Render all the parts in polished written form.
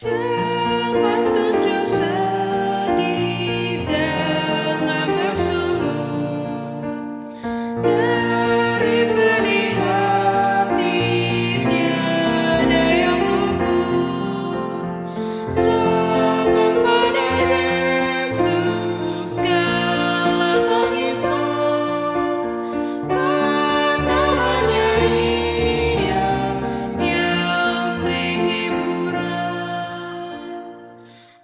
Jangan tunjuk sedih, jangan bersungut. Dari pedih hati tiada yang luput. Serahkan pada Yesus segala tangismu, karena hanya Ia yang beri hiburan.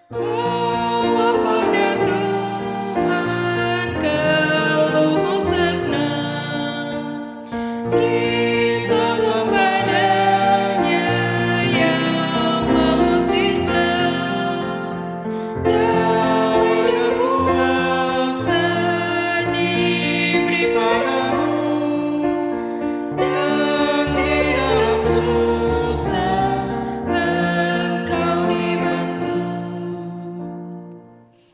Bawa pada Tuhan keluhmu senang, ceritakan padanya yang mengusirlah. Damai dan kuasa diberi padamu, dan di dalam susah engkau dibantu.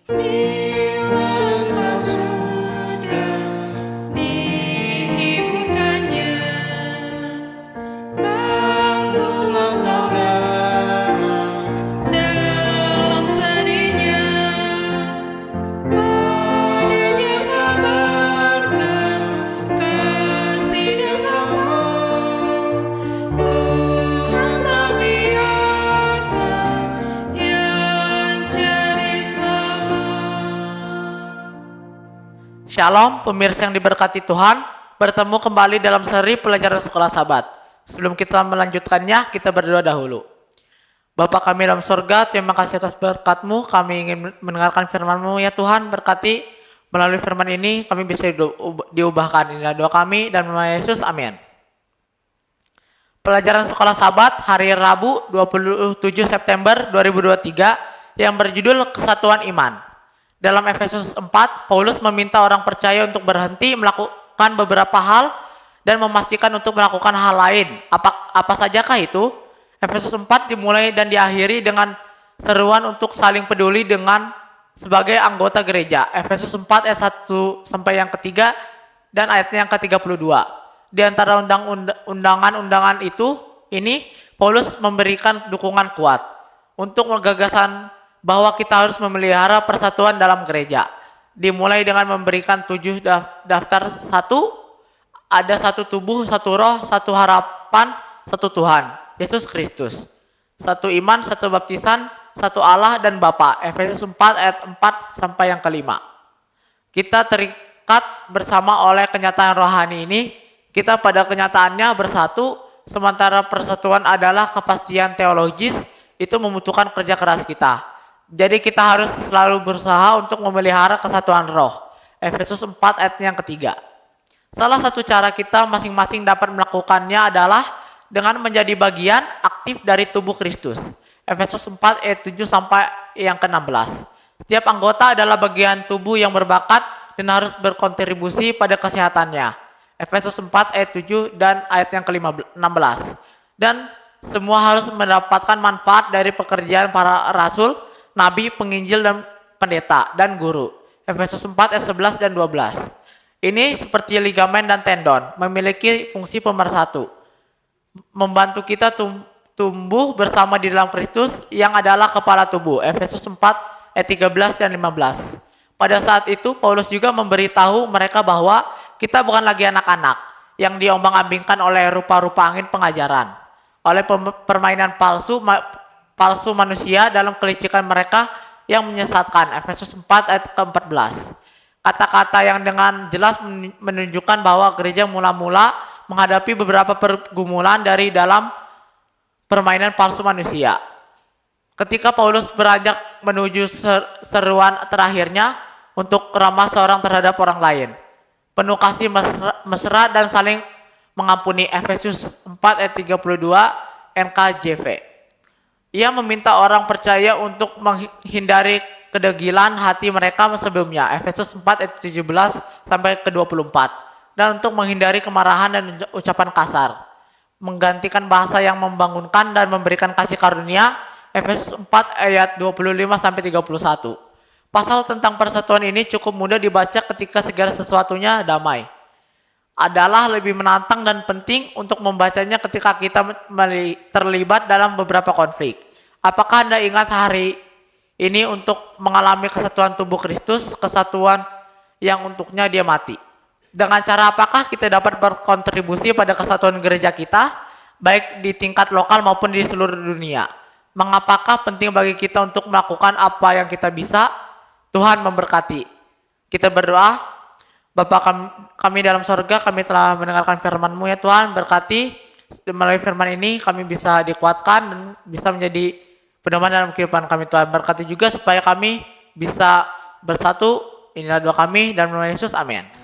Bila engkau sudah dihiburkannya, bantulah saudara dalam sedihnya. Padanya kabarkan kasih dan rahmat. Tuhan tak biarkan yang jadi selamat. Shalom pemirsa yang diberkati Tuhan, bertemu kembali dalam seri pelajaran sekolah Sabat. Sebelum kita melanjutkannya, kita berdoa dahulu. Bapa kami dalam surga, terima kasih atas berkat-Mu. Kami ingin mendengarkan firman-Mu ya Tuhan. Berkati melalui firman ini kami bisa diubahkan. Inilah doa kami dan nama Yesus, amin. Pelajaran sekolah Sabat hari Rabu 27 September 2023 yang berjudul Kesatuan Iman. Dalam Efesus 4, Paulus meminta orang percaya untuk berhenti melakukan beberapa hal dan memastikan untuk melakukan hal lain. Apa sajakah itu? Efesus 4 dimulai dan diakhiri dengan seruan untuk saling peduli dengan sebagai anggota gereja. Efesus 4 ayat 1 sampai yang ketiga dan ayatnya yang ke-32. Di antara undangan-undangan ini Paulus memberikan dukungan kuat untuk gagasan bahwa kita harus memelihara persatuan dalam gereja. Dimulai dengan memberikan 7 daftar. 1, ada satu tubuh, satu roh, satu harapan, satu Tuhan, Yesus Kristus. 1 iman, 1 baptisan, 1 Allah dan Bapa. Efesus 4 ayat 4 sampai yang ke-5. Kita terikat bersama oleh kenyataan rohani ini. Kita pada kenyataannya bersatu, sementara persatuan adalah kepastian teologis, itu membutuhkan kerja keras kita. Jadi kita harus selalu berusaha untuk memelihara kesatuan roh. Efesus 4 ayat yang ketiga. Salah satu cara kita masing-masing dapat melakukannya adalah dengan menjadi bagian aktif dari tubuh Kristus. Efesus 4 ayat 7 sampai yang ke-16. Setiap anggota adalah bagian tubuh yang berbakat dan harus berkontribusi pada kesehatannya. Efesus 4 ayat 7 dan ayat yang ke-16. Dan semua harus mendapatkan manfaat dari pekerjaan para rasul, nabi, penginjil, dan pendeta, dan guru. Efesus 4 ayat 11 dan 12. Ini seperti ligamen dan tendon, memiliki fungsi pemersatu. Membantu kita tumbuh bersama di dalam Kristus yang adalah kepala tubuh. Efesus 4 ayat 13 dan 15. Pada saat itu, Paulus juga memberitahu mereka bahwa kita bukan lagi anak-anak yang diombang-ambingkan oleh rupa-rupa angin pengajaran, oleh permainan palsu manusia dalam kelicikan mereka yang menyesatkan. Efesus 4 ayat ke-14. Kata-kata yang dengan jelas menunjukkan bahwa gereja mula-mula menghadapi beberapa pergumulan dari dalam permainan palsu manusia. Ketika Paulus beranjak menuju seruan terakhirnya untuk ramah seorang terhadap orang lain, penuh kasih mesra dan saling mengampuni. Efesus 4 ayat 32 NKJV. Ia meminta orang percaya untuk menghindari kedegilan hati mereka sebelumnya. Efesus 4 ayat 17 sampai ke-24. Dan untuk menghindari kemarahan dan ucapan kasar. Menggantikan bahasa yang membangunkan dan memberikan kasih karunia. Efesus 4 ayat 25 sampai 31. Pasal tentang persatuan ini cukup mudah dibaca ketika segala sesuatunya damai. Adalah lebih menantang dan penting untuk membacanya ketika kita terlibat dalam beberapa konflik. Apakah Anda ingat hari ini untuk mengalami kesatuan tubuh Kristus, kesatuan yang untuknya dia mati? Dengan cara apakah kita dapat berkontribusi pada kesatuan gereja kita, baik di tingkat lokal maupun di seluruh dunia? Mengapakah penting bagi kita untuk melakukan apa yang kita bisa? Tuhan memberkati. Kita berdoa. Bapa kami dalam sorga, kami telah mendengarkan firman-Mu ya Tuhan, berkati melalui firman ini kami bisa dikuatkan dan bisa menjadi pedoman dalam kehidupan kami Tuhan. Berkati juga supaya kami bisa bersatu. Inilah doa kami dan nama Yesus, amin.